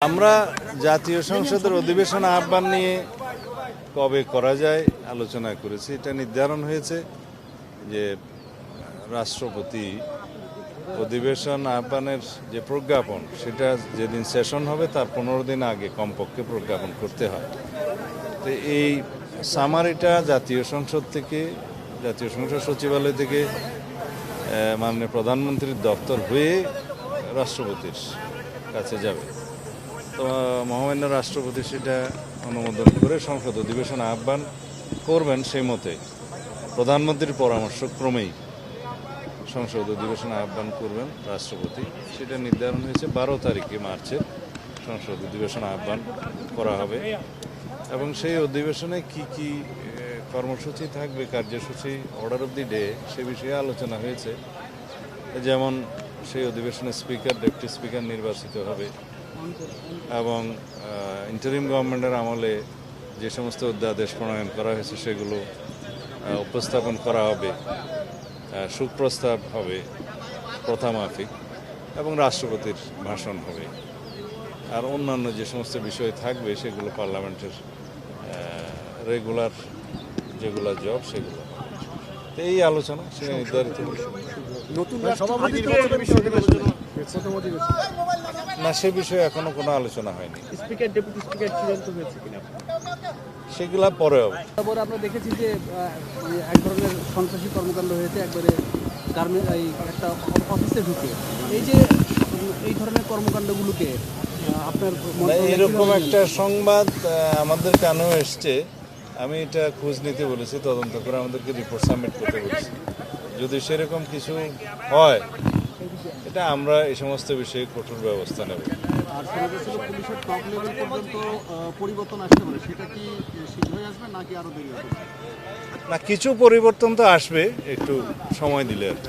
আমরা জাতীয় সংসদের অধিবেশন আহ্বান নিয়ে কবে করা যায় আলোচনা করেছি। এটা নির্ধারণ হয়েছে যে রাষ্ট্রপতি অধিবেশন আহ্বানের যে প্রজ্ঞাপন সেটা যেদিন সেশন হবে তার 15 দিন আগে কমপক্ষে প্রজ্ঞাপন করতে হয়। তো এই সামারিটা জাতীয় সংসদ সচিবালয় থেকে মাননীয় প্রধানমন্ত্রীর দপ্তর হয়ে রাষ্ট্রপতির কাছে যাবে। তো মহামান্য রাষ্ট্রপতি সেটা অনুমোদন করে সংসদ অধিবেশন আহ্বান করবেন। সেই মতে প্রধানমন্ত্রীর পরামর্শক্রমেই সংসদ অধিবেশন আহ্বান করবেন রাষ্ট্রপতি। সেটা নির্ধারণ হয়েছে 12 তারিখে মার্চের সংসদ অধিবেশন আহ্বান করা হবে এবং সেই অধিবেশনে কি কি কর্মসূচি থাকবে, কার্যসূচি, অর্ডার অফ দি ডে, সে বিষয়ে আলোচনা হয়েছে। যেমন সেই অধিবেশনে স্পিকার, ডেপুটি স্পিকার নির্বাচিত হবে এবং ইন্টারিম গভর্নমেন্টের আমলে যে সমস্ত অধ্যাদেশ প্রণয়ন করা হয়েছে সেগুলো উপস্থাপন করা হবে, সুপ্রস্তাব হবে প্রথামাফিক এবং রাষ্ট্রপতির ভাষণ হবে। আর অন্যান্য যে সমস্ত বিষয় থাকবে সেগুলো পার্লামেন্টের রেগুলার যেগুলো জব সেগুলো। এই আলোচনা সেটা নির্ধারিত না, সে বিষয়ে এখনো কোনো আলোচনা হয়নি। স্পিকার, ডেপুটি স্পিকার চূড়ান্ত হয়েছে কিনা সেগুলা পরে হবে। তারপরে আমরা দেখেছি যে এক ধরনের সন্ত্রাসী কর্মকাণ্ড হয়েছে একবারে একটা অফিসে ঢুকে। এই ধরনের কর্মকাণ্ডগুলোকে আপনার এরকম একটা সংবাদ আমাদের কানেও এসছে। আমি এটা খোঁজ নিতে বলেছি, তদন্ত করে আমাদেরকে রিপোর্ট সাবমিট করতে বলেছি। যদি সেরকম কিছু হয় এটা আমরা এই সমস্ত বিষয়ে কঠোর ব্যবস্থা নেব। আর পুলিশের টপ লেভেল পর্যন্ত পরিবর্তন আসতে পারে, সেটা কি শীঘ্রই আসবে নাকি আরো দেরি হবে? না, কিছু পরিবর্তন তো আসবে, একটু সময় দিলে আর কি।